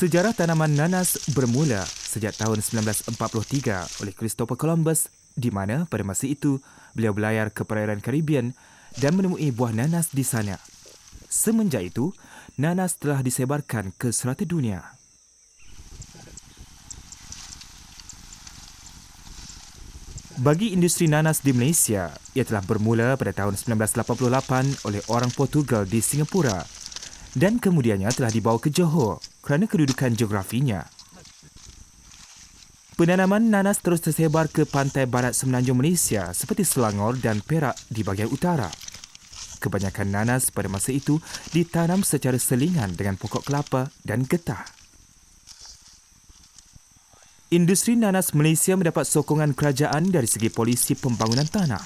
Sejarah tanaman nanas bermula sejak tahun 1943 oleh Christopher Columbus di mana pada masa itu beliau berlayar ke perairan Caribbean dan menemui buah nanas di sana. Semenjak itu, nanas telah disebarkan ke serata dunia. Bagi industri nanas di Malaysia, ia telah bermula pada tahun 1988 oleh orang Portugal di Singapura dan kemudiannya telah dibawa ke Johor kerana kedudukan geografinya. Penanaman nanas terus tersebar ke pantai barat semenanjung Malaysia seperti Selangor dan Perak di bahagian utara. Kebanyakan nanas pada masa itu ditanam secara selingan dengan pokok kelapa dan getah. Industri nanas Malaysia mendapat sokongan kerajaan dari segi polisi pembangunan tanah.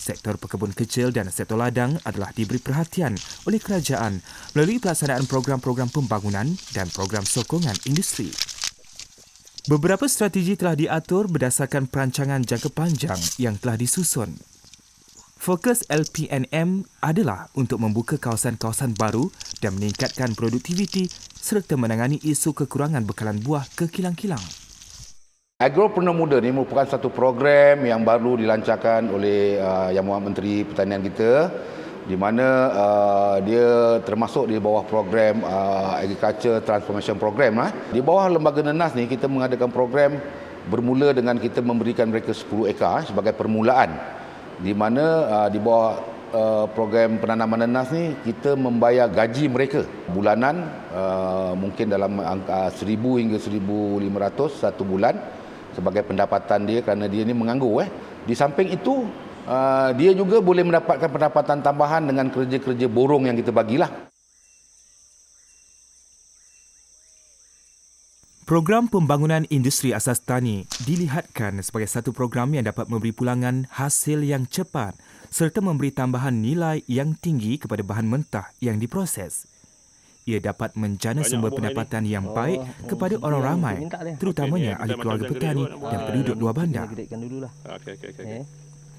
Sektor pekebun kecil dan sektor ladang adalah diberi perhatian oleh kerajaan melalui pelaksanaan program-program pembangunan dan program sokongan industri. Beberapa strategi telah diatur berdasarkan perancangan jangka panjang yang telah disusun. Fokus LPNM adalah untuk membuka kawasan-kawasan baru dan meningkatkan produktiviti serta menangani isu kekurangan bekalan buah ke kilang-kilang. Agropreneur Muda ini merupakan satu program yang baru dilancarkan oleh Yang Mohd Menteri Pertanian kita, di mana dia termasuk di bawah program Agriculture Transformation Program. Di bawah Lembaga Nenas ni kita mengadakan program bermula dengan kita memberikan mereka 10 ekar sebagai permulaan, di mana di bawah program penanaman nenas ni kita membayar gaji mereka bulanan, mungkin dalam angka 1,000 hingga 1,500 satu bulan sebagai pendapatan dia kerana dia ni menganggur. Di samping itu, dia juga boleh mendapatkan pendapatan tambahan dengan kerja-kerja borong yang kita bagilah. Program pembangunan industri asas tani dilihatkan sebagai satu program yang dapat memberi pulangan hasil yang cepat serta memberi tambahan nilai yang tinggi kepada bahan mentah yang diproses. Ia dapat menjana sumber pendapatan yang baik kepada orang ramai, terutamanya ahli keluarga petani dan penduduk luar bandar.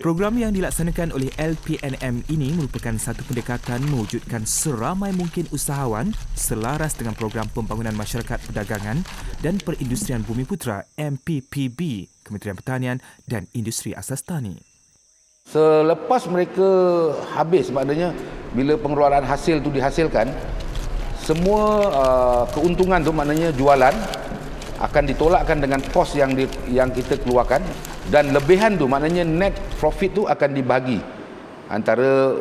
Program yang dilaksanakan oleh LPNM ini merupakan satu pendekatan mewujudkan seramai mungkin usahawan selaras dengan program pembangunan masyarakat perdagangan dan perindustrian Bumiputera MPPB, Kementerian Pertanian dan Industri Asas Tani. Selepas mereka habis, maknanya bila pengeluaran hasil itu dihasilkan, semua keuntungan tu maknanya jualan akan ditolakkan dengan kos yang kita keluarkan, dan lebihan tu maknanya net profit tu akan dibagi antara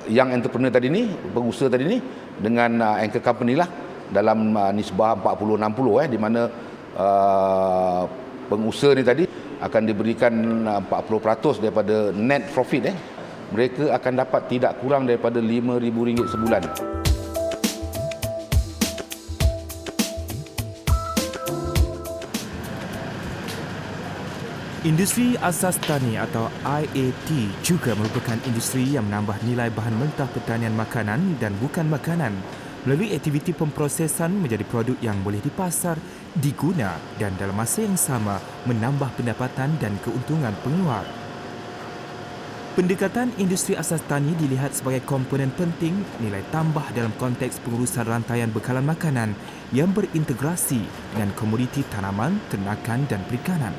yang entrepreneur tadi ni, pengusaha tadi ni dengan anchor company lah dalam nisbah 40-60 di mana pengusaha ni tadi akan diberikan 40% daripada net profit. Mereka akan dapat tidak kurang daripada RM5,000 sebulan. Industri asas tani atau IAT juga merupakan industri yang menambah nilai bahan mentah pertanian makanan dan bukan makanan melalui aktiviti pemprosesan menjadi produk yang boleh dipasar, diguna dan dalam masa yang sama menambah pendapatan dan keuntungan pengeluar. Pendekatan industri asas tani dilihat sebagai komponen penting nilai tambah dalam konteks pengurusan rantaian bekalan makanan yang berintegrasi dengan komoditi tanaman, ternakan dan perikanan.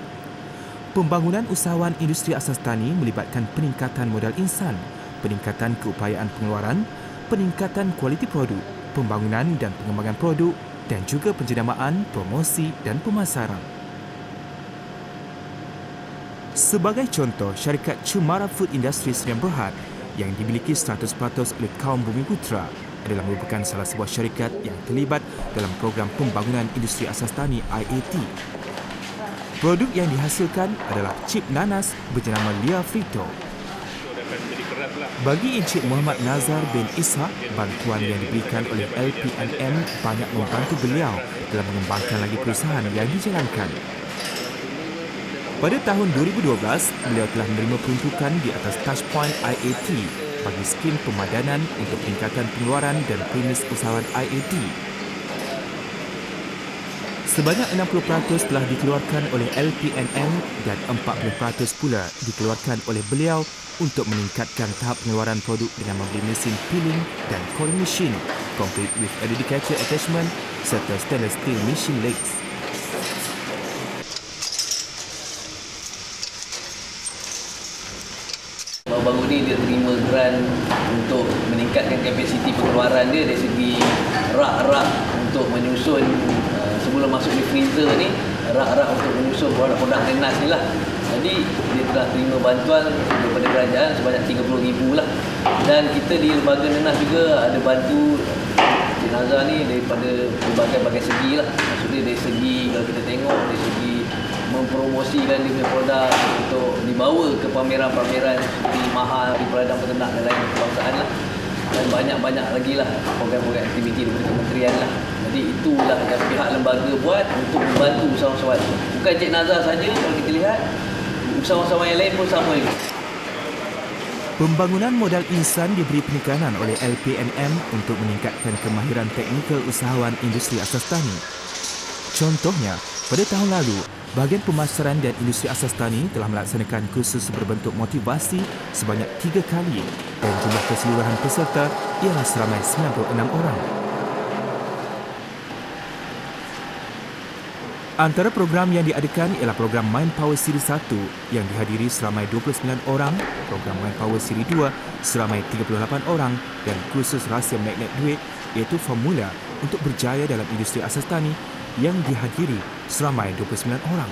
Pembangunan usahawan industri asas tani melibatkan peningkatan modal insan, peningkatan keupayaan pengeluaran, peningkatan kualiti produk, pembangunan dan pengembangan produk dan juga penjenamaan, promosi dan pemasaran. Sebagai contoh, syarikat Cemara Food Industry Sdn Bhd yang dimiliki 100% oleh kaum Bumiputera adalah merupakan salah sebuah syarikat yang terlibat dalam program pembangunan industri asas tani IAT. Produk yang dihasilkan adalah chip nanas berjenama Lia Frito. Bagi Encik Muhammad Nazar bin Ishak, bantuan yang diberikan oleh LPNM banyak membantu beliau dalam mengembangkan lagi perusahaan yang dijalankan. Pada tahun 2012, beliau telah menerima peruntukan di atas Touchpoint IAT bagi skim pemadanan untuk peningkatan pengeluaran dan premis usahawan IAT. Sebanyak 60% telah dikeluarkan oleh LPNM dan 40% pula dikeluarkan oleh beliau untuk meningkatkan tahap pengeluaran produk dengan membeli mesin peeling dan coring machine complete with a dedicated attachment serta stainless steel machine legs. Baru-baru ni dia terima grant untuk meningkatkan kapasiti pengeluaran dia dari segi rak-rak untuk menyusun sebelum masuk di freezer ni, rak-rak untuk menyusun produk-produk nenas ni lah. Jadi dia telah terima bantuan daripada kerajaan sebanyak RM30,000 lah. Dan kita di lembaga nenas juga ada bantu Cik Nazar ni daripada berbagai-bagai segi lah. Maksudnya dari segi kalau kita tengok dari segi mempromosikan dia punya produk untuk dibawa ke pameran-pameran seperti Mahal di Peladang Peternak dan lain kebangsaan lah. Dan banyak-banyak lagi lah program-program aktiviti daripada kementerian lah. Jadi itulah yang pihak lembaga buat untuk membantu usahawan-usahawan. Bukan Cik Nazar saja, kalau kita lihat usahawan-usahawan yang lain pun sama juga. Pembangunan modal insan diberi penekanan oleh LPNM untuk meningkatkan kemahiran teknikal usahawan industri asas tani. Contohnya, pada tahun lalu, bahagian pemasaran dan industri asas tani telah melaksanakan kursus berbentuk motivasi sebanyak 3 kali dan jumlah keseluruhan peserta ialah seramai 96 orang. Antara program yang diadakan ialah program Mind Power Siri 1 yang dihadiri seramai 29 orang, program Mind Power Siri 2 seramai 38 orang dan kursus rahsia magnet duit iaitu formula untuk berjaya dalam industri asas tani yang dihadiri seramai 29 orang.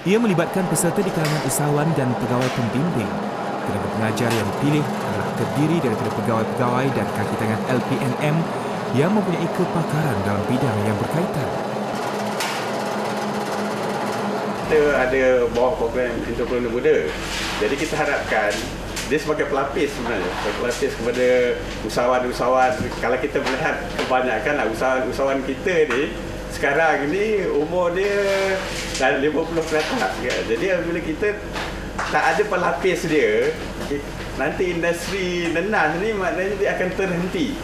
Ia melibatkan peserta di kalangan usahawan dan pegawai pembimbing. Tenaga pengajar yang dipilih adalah terdiri daripada pegawai-pegawai dan kaki tangan LPNM yang mempunyai kepakaran dalam bidang yang berkaitan. Kita ada bawah program entrepreneur muda. Jadi kita harapkan dia sebagai pelapis sebenarnya, sebagai pelapis kepada usahawan-usahawan. Kalau kita melihat kebanyakan usahawan kita ni sekarang ni umur dia dah 50 ke atas kan. Jadi bila kita tak ada pelapis dia, nanti industri nenas ni maknanya dia akan terhenti.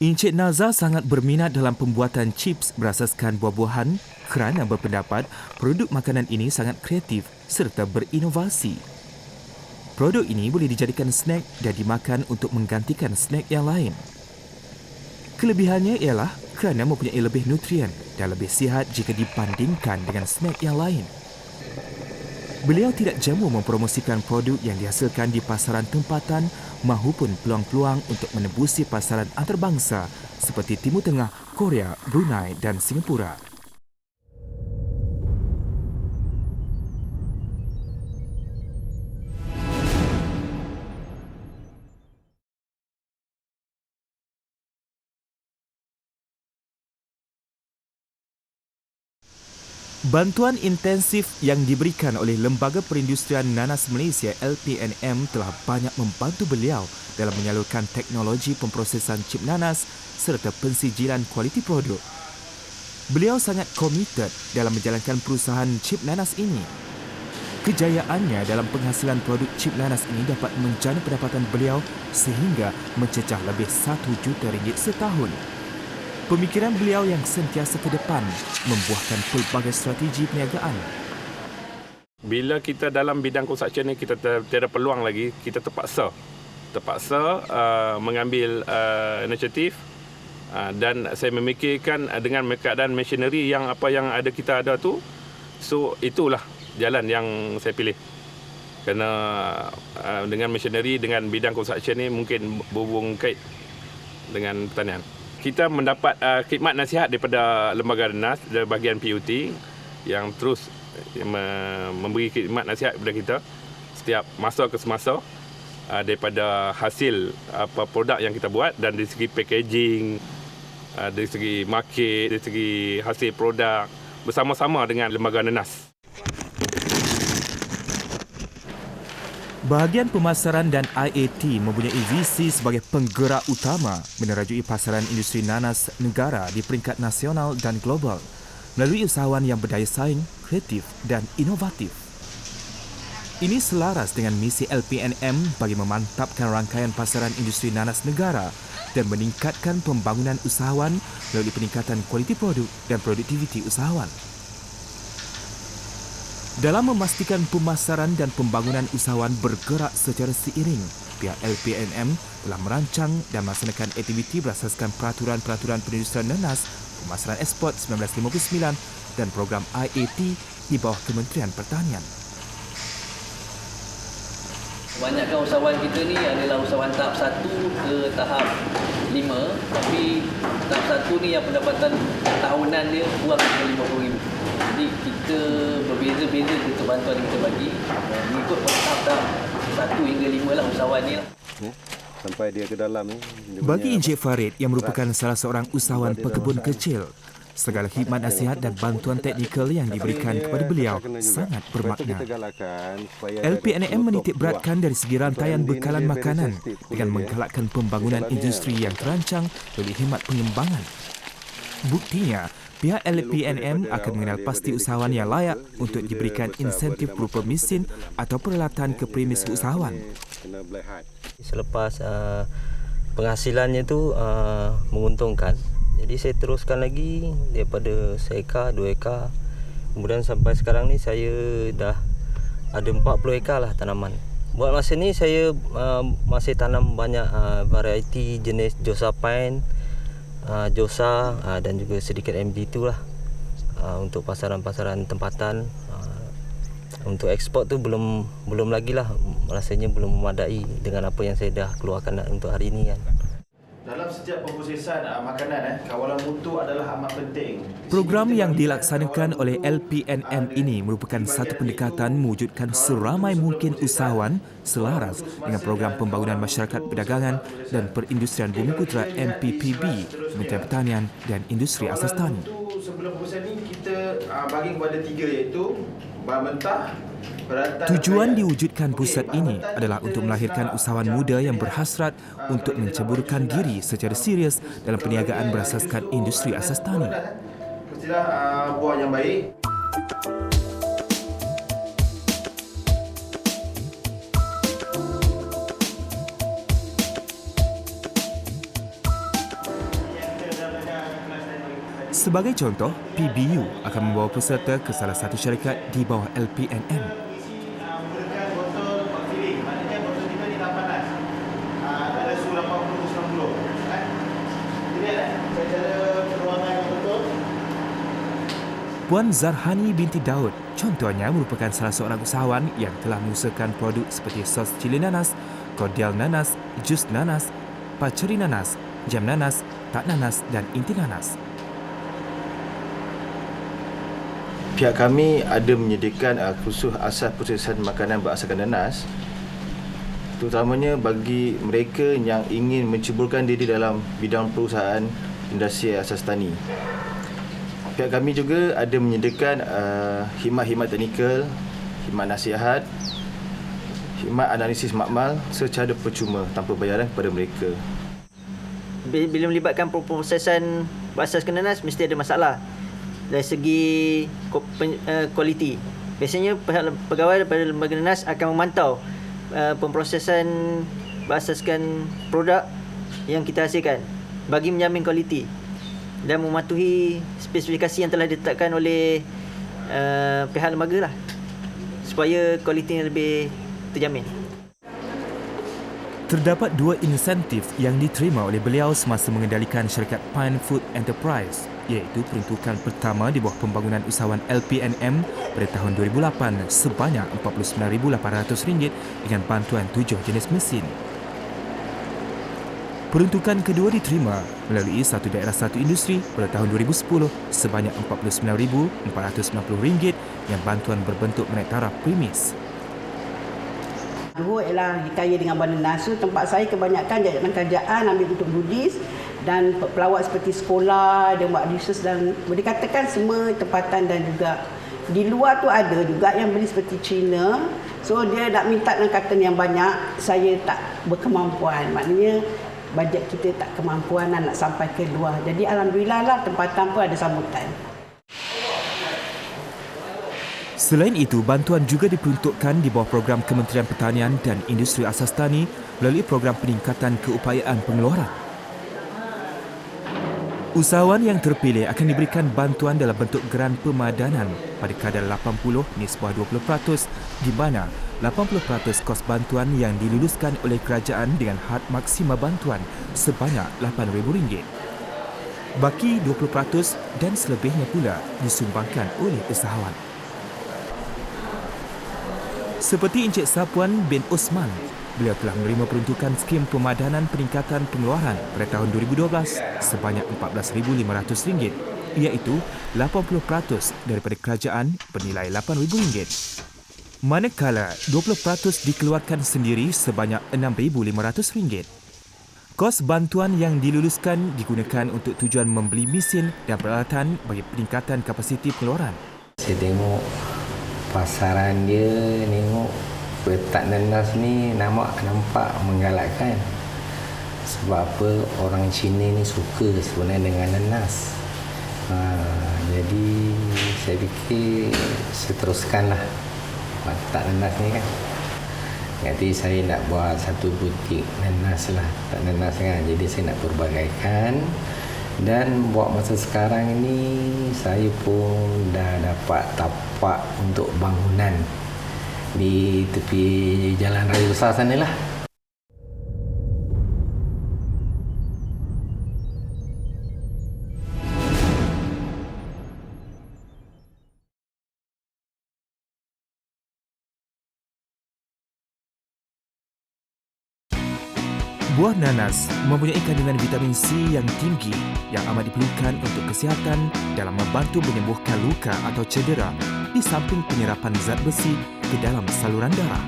Encik Nazar sangat berminat dalam pembuatan chips berasaskan buah-buahan kerana berpendapat produk makanan ini sangat kreatif serta berinovasi. Produk ini boleh dijadikan snack dan dimakan untuk menggantikan snack yang lain. Kelebihannya ialah kerana mempunyai lebih nutrien dan lebih sihat jika dibandingkan dengan snack yang lain. Beliau tidak jemu mempromosikan produk yang dihasilkan di pasaran tempatan mahupun peluang-peluang untuk menembusi pasaran antarabangsa seperti Timur Tengah, Korea, Brunei dan Singapura. Bantuan intensif yang diberikan oleh Lembaga Perindustrian Nanas Malaysia LPNM telah banyak membantu beliau dalam menyalurkan teknologi pemprosesan chip nanas serta pensijilan kualiti produk. Beliau sangat komited dalam menjalankan perusahaan chip nanas ini. Kejayaannya dalam penghasilan produk chip nanas ini dapat menjana pendapatan beliau sehingga mencecah lebih RM1 juta setahun. Pemikiran beliau yang sentiasa ke depan membuahkan pelbagai strategi perniagaan. Bila kita dalam bidang construction ni kita tiada peluang lagi, kita terpaksa mengambil inisiatif dan saya memikirkan dengan keadaan machinery yang apa yang ada kita ada tu, so itulah jalan yang saya pilih. Kerana dengan machinery, dengan bidang construction ni mungkin berhubung kait dengan pertanian. Kita mendapat khidmat nasihat daripada lembaga nanas dari bahagian PUT yang terus memberi khidmat nasihat kepada kita setiap masa ke semasa daripada hasil apa produk yang kita buat dan dari segi packaging, dari segi market, dari segi hasil produk bersama-sama dengan lembaga nanas. Bahagian pemasaran dan IAT mempunyai visi sebagai penggerak utama menerajui pasaran industri nanas negara di peringkat nasional dan global melalui usahawan yang berdaya saing, kreatif dan inovatif. Ini selaras dengan misi LPNM bagi memantapkan rangkaian pasaran industri nanas negara dan meningkatkan pembangunan usahawan melalui peningkatan kualiti produk dan produktiviti usahawan. Dalam memastikan pemasaran dan pembangunan usahawan bergerak secara seiring, pihak LPNM telah merancang dan melaksanakan aktiviti berasaskan peraturan-peraturan perindustrian nanas, pemasaran ekspor 1959 dan program IAT di bawah Kementerian Pertanian. Banyakkan usahawan kita ni adalah usahawan tahap 1 ke tahap 5, tapi tahap 1 ni yang pendapatan tahunan dia kurang daripada RM50,000. Jadi kita berbeza-beza untuk bantuan yang kita bagi. Mengikut tahap 1 hingga 5 lah usahawan ni lah. Sampai dia ke dalam ni. Bagi Encik Farid yang merupakan salah seorang usahawan pekebun kecil, segala khidmat nasihat dan bantuan teknikal yang diberikan kepada beliau sangat bermakna. LPNM menitik beratkan dari segi rantaian bekalan makanan dengan menggalakkan pembangunan industri yang terancang oleh khidmat pengembangan. Buktinya, pihak LPNM akan mengenal pasti usahawan yang layak untuk diberikan insentif berupa mesin atau peralatan ke premis usahawan. Selepas penghasilannya tu menguntungkan, jadi saya teruskan lagi daripada 1 ekar, 2 ekar. Kemudian sampai sekarang ni saya dah ada 40 ekar lah tanaman. Buat masa ni saya masih tanam banyak variety jenis Josa Pine, Josa dan juga sedikit MD2 lah untuk pasaran-pasaran tempatan. Untuk ekspor tu belum lagi lah, rasanya belum memadai dengan apa yang saya dah keluarkan untuk hari ini kan. Dalam setiap pemprosesan makanan, kawalan mutu adalah amat penting. Program yang dilaksanakan oleh LPNM ini merupakan satu pendekatan mewujudkan seramai mungkin usahawan selaras dengan program pembangunan masyarakat perdagangan dan perindustrian Bumi Putera MPPB, Kementerian Pertanian dan Industri Asas Tani. Sebelum proses ini kita bagi kepada 3 iaitu bahan mentah. Tujuan diwujudkan pusat ini adalah untuk melahirkan usahawan muda yang berhasrat untuk menceburkan diri secara serius dalam perniagaan berasaskan industri asas tani. Pastilah buah yang baik. Sebagai contoh, PBU akan membawa peserta ke salah satu syarikat di bawah LPNM. Menggunakan botol filling, maknanya botol kita ni tak panas. Ada suhu 80-90. Lihat cara peruangan botol. Puan Zarhani binti Daud contohnya merupakan salah seorang usahawan yang telah mengusahakan produk seperti sos cili nanas, kordial nanas, jus nanas, paceri nanas, jam nanas, tak nanas dan inti nanas. Pihak kami ada menyediakan khusus asas prosesan makanan berasaskan nanas, terutamanya bagi mereka yang ingin menceburkan diri dalam bidang perusahaan industri asas tani. Pihak kami juga ada menyediakan khidmat-khidmat teknikal, khidmat nasihat, khidmat analisis makmal secara percuma tanpa bayaran kepada mereka. Bila melibatkan prosesan berasaskan nanas mesti ada masalah dari segi kualiti. Biasanya pegawai daripada lembaga nanas akan memantau pemprosesan berasaskan produk yang kita hasilkan bagi menjamin kualiti dan mematuhi spesifikasi yang telah ditetapkan oleh pihak lembaga lah, supaya kualitinya lebih terjamin. Terdapat 2 insentif yang diterima oleh beliau semasa mengendalikan syarikat Pine Food Enterprise, iaitu peruntukan pertama di bawah pembangunan usahawan LPNM pada tahun 2008 sebanyak RM49,800 dengan bantuan 7 jenis mesin. Peruntukan kedua diterima melalui satu daerah satu industri pada tahun 2010 sebanyak RM49,490 dengan bantuan berbentuk menaik taraf premis. Dua ialah kaya dengan Bananas. So, tempat saya kebanyakan jabatan kerajaan ambil untuk Buddhis dan pelawat seperti sekolah, dia buat research dan boleh katakan semua tempatan dan juga di luar tu ada juga yang beli seperti China. So dia nak minta dengan kata yang banyak, saya tak berkemampuan. Maknanya bajet kita tak kemampuan nak sampai ke luar. Jadi alhamdulillah lah tempatan pun ada sambutan. Selain itu, bantuan juga diperuntukkan di bawah program Kementerian Pertanian dan Industri Asas Tani melalui program peningkatan keupayaan pengeluaran. Usahawan yang terpilih akan diberikan bantuan dalam bentuk geran pemadanan pada kadar 80 nisbah 20% di mana 80% kos bantuan yang diluluskan oleh kerajaan dengan had maksima bantuan sebanyak RM8,000. Baki 20% dan selebihnya pula disumbangkan oleh usahawan. Seperti Encik Sapuan bin Osman, beliau telah menerima peruntukan skim pemadanan peningkatan pengeluaran pada tahun 2012 sebanyak RM14,500 iaitu 80% daripada kerajaan bernilai RM8,000. Manakala 20% dikeluarkan sendiri sebanyak RM6,500. Kos bantuan yang diluluskan digunakan untuk tujuan membeli mesin dan peralatan bagi peningkatan kapasiti pengeluaran. Saya tengok pasaran dia, tengok petak nanas ni nampak menggalakkan. Sebab apa, orang Cina ni suka sebenarnya dengan nanas. Jadi saya fikir saya teruskanlah petak nanas ni kan. Nanti saya nak buat satu butik nanas lah, tak nanas kan. Jadi saya nak perbagaikan. Dan buat masa sekarang ini saya pun dah dapat tapak untuk bangunan di tepi jalan raya besar sana lah. Buah nanas mempunyai kandungan vitamin C yang tinggi yang amat diperlukan untuk kesihatan dalam membantu menyembuhkan luka atau cedera di samping penyerapan zat besi ke dalam saluran darah.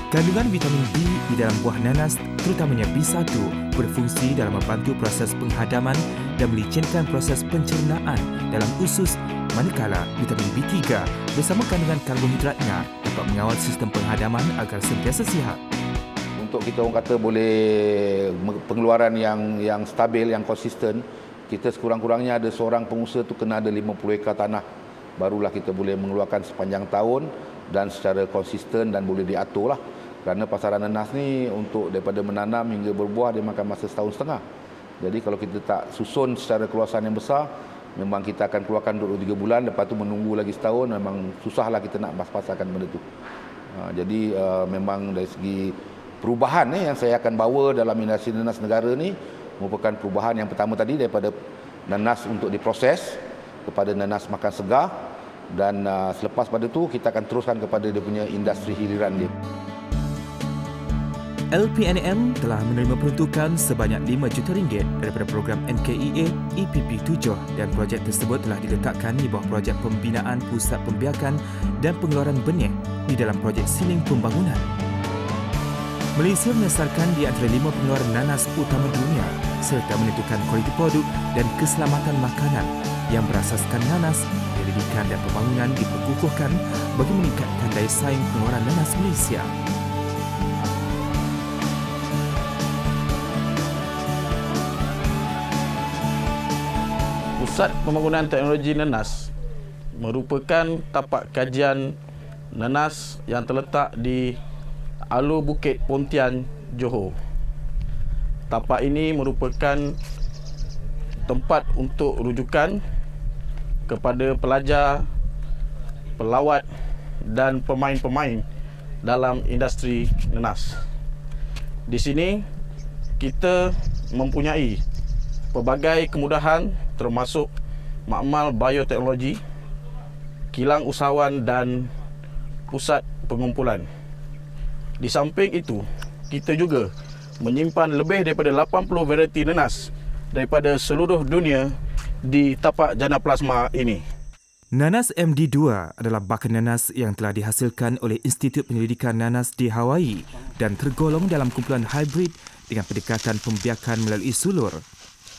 Kandungan vitamin B di dalam buah nanas, terutamanya B1, berfungsi dalam membantu proses penghadaman dan melicinkan proses pencernaan dalam usus, manakala vitamin B3 bersama kandungan karbohidratnya dapat mengawal sistem penghadaman agar sentiasa sihat. Untuk kita orang kata boleh pengeluaran yang stabil, yang konsisten, kita sekurang-kurangnya ada seorang pengusaha tu kena ada 50 ekar tanah. Barulah kita boleh mengeluarkan sepanjang tahun dan secara konsisten dan boleh diatur lah. Kerana pasaran nanas ni untuk daripada menanam hingga berbuah dia makan masa setahun setengah. Jadi kalau kita tak susun secara keluasan yang besar, memang kita akan keluarkan 2-3 bulan, lepas tu menunggu lagi setahun, memang susahlah kita nak pas-pasarkan benda tu. Jadi memang dari segi perubahan yang saya akan bawa dalam industri nanas negara ni merupakan perubahan yang pertama tadi daripada nanas untuk diproses kepada nanas makan segar, dan selepas pada tu kita akan teruskan kepada dia punya industri hiliran dia. LPNM telah menerima peruntukan sebanyak RM5 juta daripada program NKEA EPP7 dan projek tersebut telah diletakkan di bawah projek pembinaan pusat pembiakan dan pengeluaran benih di dalam projek siling pembangunan. Malaysia menyasarkan di antara 5 pengeluaran nanas utama dunia serta menentukan kualiti produk dan keselamatan makanan yang berasaskan nanas, penyelidikan dan pembangunan diperkukuhkan bagi meningkatkan daya saing pengeluaran nanas Malaysia. Pusat Pembangunan Teknologi Nanas merupakan tapak kajian nanas yang terletak di Alur Bukit Pontian, Johor. Tapak ini merupakan tempat untuk rujukan kepada pelajar, pelawat dan pemain-pemain dalam industri nanas. Di sini kita mempunyai pelbagai kemudahan termasuk makmal bioteknologi, kilang usahawan dan pusat pengumpulan. Di samping itu, kita juga menyimpan lebih daripada 80 varieti nanas daripada seluruh dunia di tapak jana plasma ini. Nanas MD2 adalah bakan nanas yang telah dihasilkan oleh Institut Penyelidikan Nanas di Hawaii dan tergolong dalam kumpulan hybrid dengan pendekatan pembiakan melalui sulur.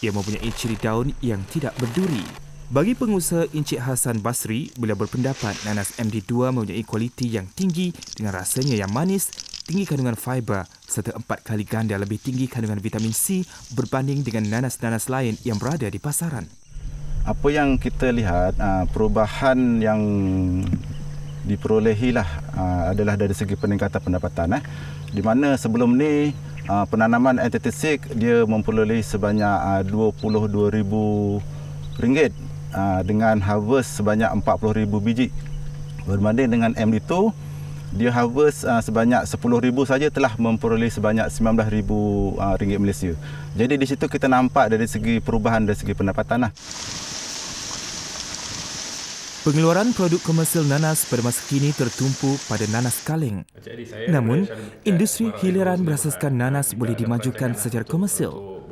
Ia mempunyai ciri daun yang tidak berduri. Bagi pengusaha Encik Hassan Basri, beliau berpendapat nanas MD2 mempunyai kualiti yang tinggi dengan rasanya yang manis, tinggi kandungan fiber serta 4 kali ganda lebih tinggi kandungan vitamin C berbanding dengan nanas-nanas lain yang berada di pasaran. Apa yang kita lihat, perubahan yang diperolehilah adalah dari segi peningkatan pendapatan. Di mana sebelum ni penanaman antetisik dia memperoleh sebanyak RM22,000 dengan harvest sebanyak 40,000 biji. Berbanding dengan MD2, dia harvest sebanyak 10,000 saja telah memperoleh sebanyak RM19,000 Malaysia. Jadi di situ kita nampak dari segi perubahan dari segi pendapatan lah. Pengeluaran produk komersial nanas pada masa kini tertumpu pada nanas kaleng. Namun, industri hiliran berasaskan nanas boleh dimajukan secara komersial.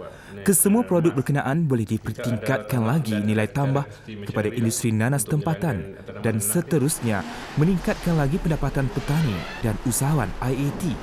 Kesemua produk berkenaan boleh dipertingkatkan lagi nilai tambah kepada industri nanas tempatan dan seterusnya meningkatkan lagi pendapatan petani dan usahawan IAT.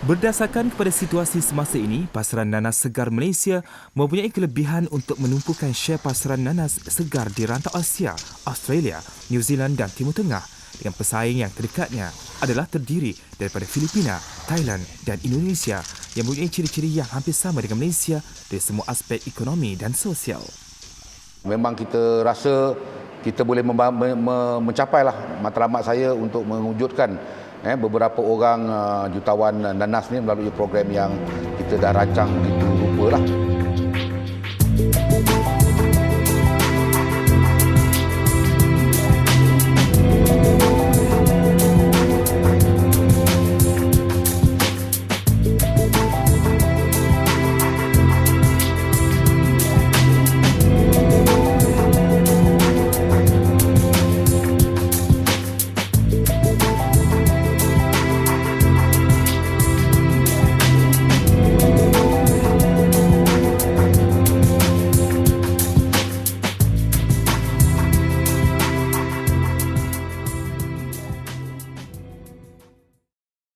Berdasarkan kepada situasi semasa ini, pasaran nanas segar Malaysia mempunyai kelebihan untuk menumpukan share pasaran nanas segar di rantau Asia, Australia, New Zealand dan Timur Tengah dengan pesaing yang terdekatnya adalah terdiri daripada Filipina, Thailand dan Indonesia yang mempunyai ciri-ciri yang hampir sama dengan Malaysia dari semua aspek ekonomi dan sosial. Memang kita rasa kita boleh mencapailah matlamat saya untuk mewujudkan beberapa orang jutawan nanas ni melalui program yang kita dah rancang begitu rupa lah.